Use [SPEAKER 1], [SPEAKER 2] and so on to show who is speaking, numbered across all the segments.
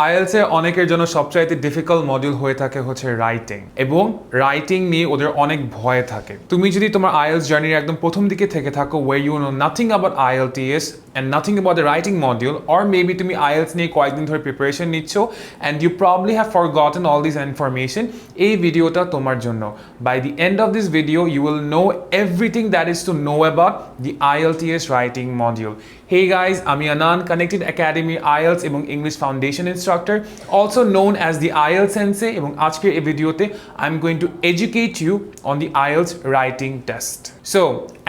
[SPEAKER 1] IELTS এর অনেকের জন্য সবচাইতে ডিফিকাল্ট মডিউল হয়ে থাকে হচ্ছে রাইটিং, এবং রাইটিং নিয়ে ওদের অনেক ভয় থাকে। তুমি যদি তোমার আইএলস জার্নির একদম প্রথম দিকে থেকে থাকো, where you know nothing about IELTS and nothing about the writing module, or maybe তুমি আইএলস নিয়ে কয়েকদিন ধরে প্রিপারেশন নিচ্ছ and you probably have forgotten all this information, এই ভিডিওটা তোমার জন্য। By the end of this video you will know everything that is to know about the IELTS writing module. Hey guys, আমি আনান, Connected Academy IELTS এবং English Foundation Instructor, also known as the IELTS Sensei, এবং আজকের এই ভিডিওতে I'm going to educate you on the IELTS writing test. So,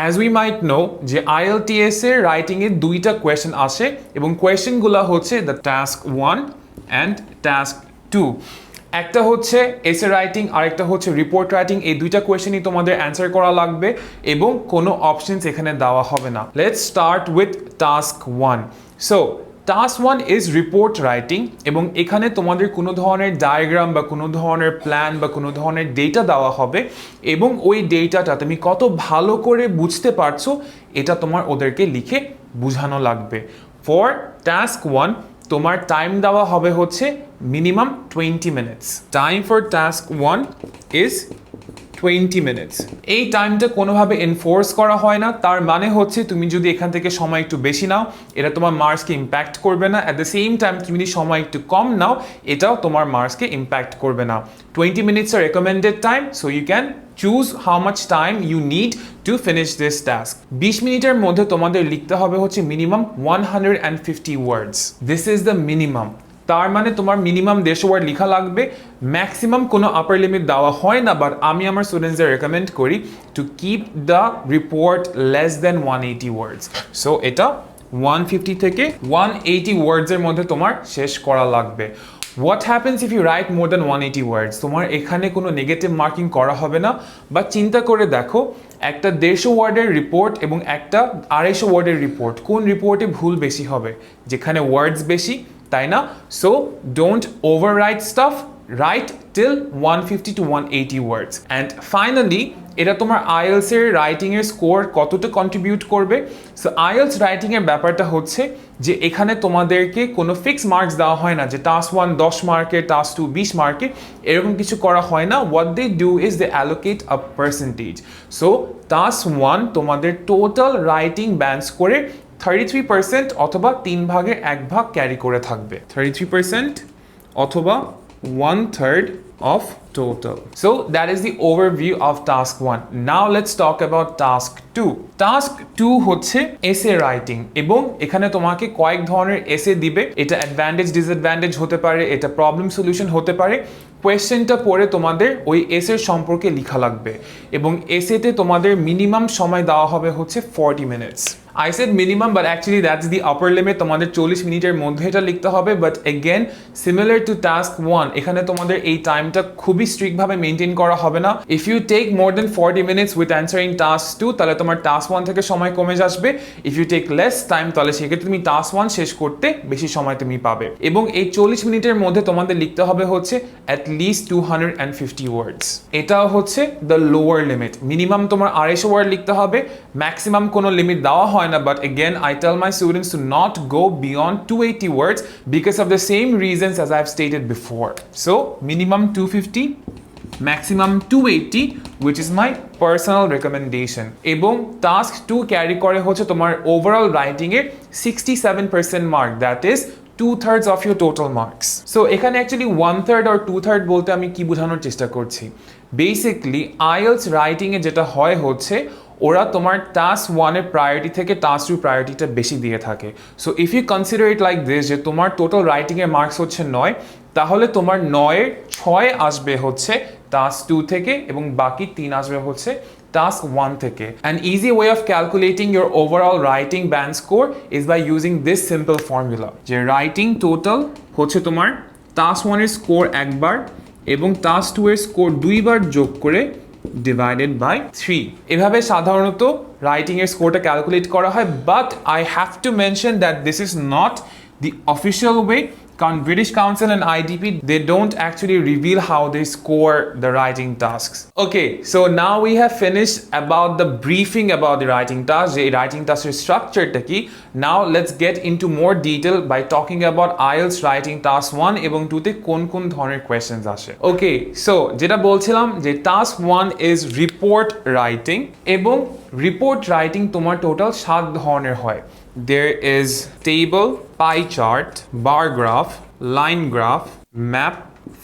[SPEAKER 1] as we might know, যে IELTS এর writing এ দুইটা question আসে, এবং কোয়েশ্চেনগুলো হচ্ছে the task 1 and task 2. একটা হচ্ছে এসে রাইটিং আর একটা হচ্ছে রিপোর্ট রাইটিং। এই দুইটা কোয়েশ্চেনই তোমাদের অ্যান্সার করা লাগবে এবং কোনো অপশনস এখানে দেওয়া হবে না। Let's start with task 1। So task 1 is report writing, এবং এখানে তোমাদের কোনো ধরনের ডায়াগ্রাম বা কোনো ধরনের প্ল্যান বা কোনো ধরনের ডেটা দেওয়া হবে, এবং ওই ডেটাটা তুমি কত ভালো করে বুঝতে পারছো এটা তোমার ওদেরকে লিখে বোঝানো লাগবে। ফর টাস্ক 1 তোমার টাইম দেওয়া হবে হচ্ছে minimum 20 minutes. Time for task 1 is 20 minutes. এই টাইমটা কোনোভাবে এনফোর্স করা হয় না, তার মানে হচ্ছে তুমি যদি এখান থেকে সময় একটু বেশি নাও এটা তোমার মার্কসকে ইম্প্যাক্ট করবে না, অ্যাট দ্য সেম টাইম তুমি যদি সময় একটু কম নাও এটাও তোমার মার্কসকে ইম্প্যাক্ট করবে না। 20 minutes are recommended time, so you can choose how much time you need to finish this task. 20 মিনিটের মধ্যে তোমাদের লিখতে হবে হচ্ছে minimum 150 words. This is the minimum. তার মানে তোমার মিনিমাম 150 ওয়ার্ড লেখা লাগবে। ম্যাক্সিমাম কোনো আপার লিমিট দেওয়া হয় না, বাট আমি আমার স্টুডেন্টসদের রেকমেন্ড করি to keep the report less than 180 words. So এটা 150 থেকে 180 ওয়ার্ডসের মধ্যে তোমার শেষ করা লাগবে। What happens if you write more than 180 words? তোমার এখানে কোনো নেগেটিভ মার্কিং করা হবে না, বা চিন্তা করে দেখো একটা 150 ওয়ার্ডের রিপোর্ট এবং একটা 250 ওয়ার্ডের রিপোর্ট, কোন রিপোর্টে ভুল বেশি হবে? যেখানে ওয়ার্ডস বেশি, তাই না? So don't overwrite staff, right till 150 to 180 words. And finally এটা তোমার আইএলস এর রাইটিং এর স্কোর কতটা কন্ট্রিবিউট করবে? সো আইএলস রাইটিং এর ব্যাপারটা হচ্ছে যে এখানে তোমাদেরকে কোনো ফিক্স মার্কস দেওয়া হয় না যে টাস্ক 1 10 মার্কের, টাস্ক 2 20 মার্কের, এরকম কিছু করা হয় না। What they do is they allocate a percentage. So task 1 তোমাদের টোটাল রাইটিং ব্যান্ড স্কোরে 33% অথবা 3 ভাগের 1 ভাগ ক্যারি করে থাকবে। 33% অথবা 1/3 of total. So that is the overview of task 1. Now let's talk about task 2. Task 2 হচ্ছে এসে রাইটিং, এবং এখানে তোমাকে কয়েক ধরনের এসে দিবে। এটা অ্যাডভান্টেজ ডিসঅ্যাডভান্টেজ হতে পারে, এটা প্রবলেম সলিউশন হতে পারে। কোয়েশ্চেনটা পড়ে তোমাদের ওই এসের সম্পর্কে লেখা লাগবে, এবং এসেতে তোমাদের মিনিমাম সময় দেওয়া হবে হচ্ছে 40 minutes. I said minimum, but actually that's the upper limit. তোমাদের 40 মিনিটের মধ্যে এটা লিখতে হবে, but again similar to task 1 এখানে তোমাদের এই টাইমটা খুবই স্ট্রিক্ট ভাবে মেনটেন করা হবে না। If you take more then 40 minutes with answering task 2 তাহলে তোমার টাস্ক 1 থেকে সময় কমে আসবে। If you take less time তাহলে সেক্ষেত্রে তুমি টাস্ক 1 শেষ করতে বেশি সময় তুমি পাবে, এবং এই 40 মিনিটের মধ্যে তোমাদের লিখতে হবে হচ্ছে অ্যাট লিস্ট 250 ওয়ার্ডস। এটা হচ্ছে দ্য লোয়ার লিমিট। মিনিমাম তোমার 250 ওয়ার্ড লিখতে হবে, ম্যাক্সিমাম কোনো লিমিট দেওয়া হয় না, but again I tell my students to not go beyond 280 words because of the same reasons as I've stated before. So minimum 250, maximum 280, which is my personal recommendation. এবং task 2 carry করে হচ্ছে তোমার overall writing এর 67% mark, that is 2/3 of your total marks. So এখানে actually 1/3 or 2/3 বলতে আমি কি বোঝানোর চেষ্টা করছি? বেসিক্যালি আইএলস রাইটিং এ যেটা হয় হচ্ছে ওরা তোমার টাস্ক 1 এর প্রায়োরিটি থেকে টাস্ক 2 প্রায়োরিটিটা বেশি দিয়ে থাকে। So if you consider it like this, যে তোমার টোটাল রাইটিং এর মার্কস হচ্ছে 9, তাহলে তোমার 9-এর 6 আসবে হচ্ছে টাস্ক 2 থেকে, এবং বাকি 3 আসবে হচ্ছে টাস্ক 1 থেকে। An easy way of calculating your overall writing band score is by using this simple formula, যে রাইটিং টোটাল হচ্ছে তোমার টাস্ক 1 এর স্কোর একবার এবং টাস্ক 2 এর স্কোর 2 বার যোগ করে divided by 3. এভাবে সাধারণত রাইটিং এর স্কোরটা ক্যালকুলেট করা হয়, but I have to mention that this is not the official way. British Council and IDP, they don't actually reveal how they score the writing tasks. Okay, so now we have finished about the briefing about the writing task, the writing task structure taki. Now let's get into more detail by talking about IELTS writing task 1 এবং 2 তে কোন কোন ধরনের questions আসে. Okay, so যেটা বলছিলাম যে task 1 is report writing এবং report writing তোমার টোটাল 7 ধরনের হয়. There is table, pie chart, bar graph, line graph, map,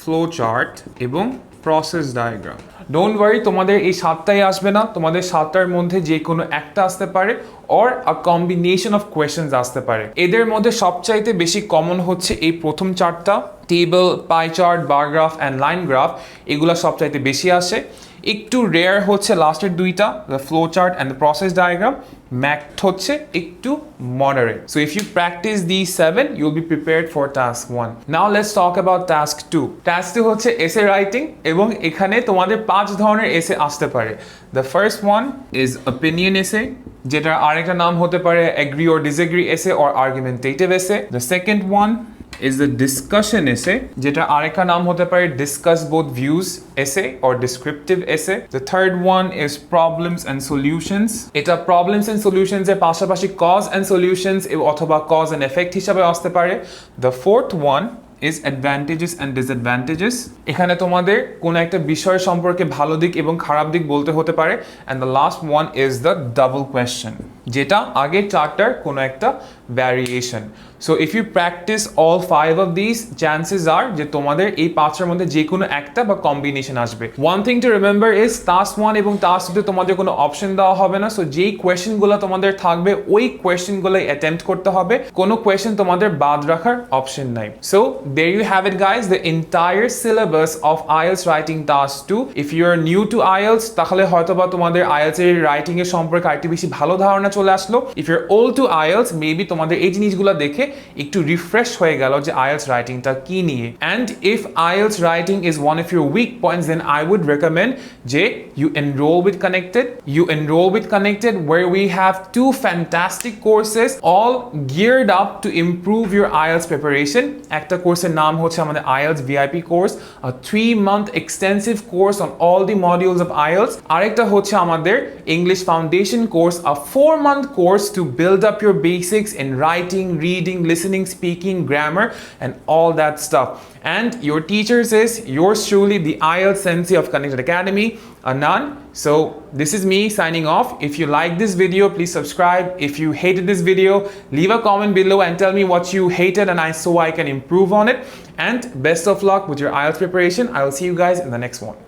[SPEAKER 1] flow chart এবং process diagram. Don't worry, তোমাদের এই 7টাই আসবে না, তোমাদের 7টার মধ্যে যে কোনো একটা আসতে পারে or a combination of questions আসতে পারে. এদের মধ্যে সবচাইতে বেশি কমন হচ্ছে এই প্রথম চারটা, table, pie chart, bar graph and line graph. এগুলা সবচাইতে বেশি আসে. একটু রেয়ার হচ্ছে লাস্টের দুইটা, the flow chart and the process diagram. Math হচ্ছে একটু moderate. So if you practice these 7, you'll be prepared for task 1. Now let's talk about task 2. Task 2 হচ্ছে essay writing এবং এখানে তোমাদের 5 ধরনের essay আসতে পারে. The first one is opinion essay, যেটার আরেকটা নাম হতে পারে agree or disagree essay or argumentative essay. The second one is the discussion essay, যেটা আরেকটা নাম হতে পারে discuss both views essay or descriptive essay. The third one is problems and solutions. এটা problems and solutions এর পাশাপাশি cause and solutions অথবা cause and effect হিসাবে আসতে পারে. The fourth one is advantages and disadvantages. এখানে তোমাদের কোন একটা বিষয় সম্পর্কে ভালো দিক এবং খারাপ দিক বলতে হতে পারে. And the last one is the double question, যেটা আগের চারটার কোন একটা variation. So if you practice all 5 of these, chances are যে তোমাদের এই পাঁচটার মধ্যে যে কোনো একটা বা কম্বিনেশন আসবে. One thing to remember is task 1 এবং task 2 তে তোমাদের কোনো অপশন দেওয়া হবে না. সো যেই কোয়েশ্চেনগুলো তোমাদের থাকবে ওই কোয়েশ্চেনগুলোই অ্যাটেম্প্ট করতে হবে. কোনো কোয়েশ্চেন তোমাদের বাদ রাখার অপশন নাই. So there you have it guys, the entire syllabus of IELTS writing task 2. If you are new to IELTS তাহলে হয়তোবা তোমাদের IELTS এর রাইটিং এর সম্পর্কে আরেকটু বেশি ভালো ধারণা চলে আসলো. If you're old to IELTS, maybe তোমাদের এই জিনিসগুলো দেখে একটু রিফ্রেশ হয়ে গেল যে IELTS রাইটিংটা কি নিয়ে. And if IELTS writing is one of your weak points, then I would recommend যে you enroll with Connected. You enroll with Connected where we have 2 fantastic courses all geared up to improve your IELTS preparation. একটা কোর্সের নাম হচ্ছে আমাদের IELTS VIP course, a 3-month extensive course on all the modules of IELTS. আরেকটা হচ্ছে আমাদের English Foundation course, a 4-month course to build up your basics in writing, reading, listening, speaking, grammar and all that stuff. And your teachers is yours truly, the IELTS Sensei of Connected Academy, Anand. So this is me signing off. If you like this video, please subscribe. If you hated this video, leave a comment below and tell me what you hated and so I can improve on it. And best of luck with your IELTS preparation. I will see you guys in the next one.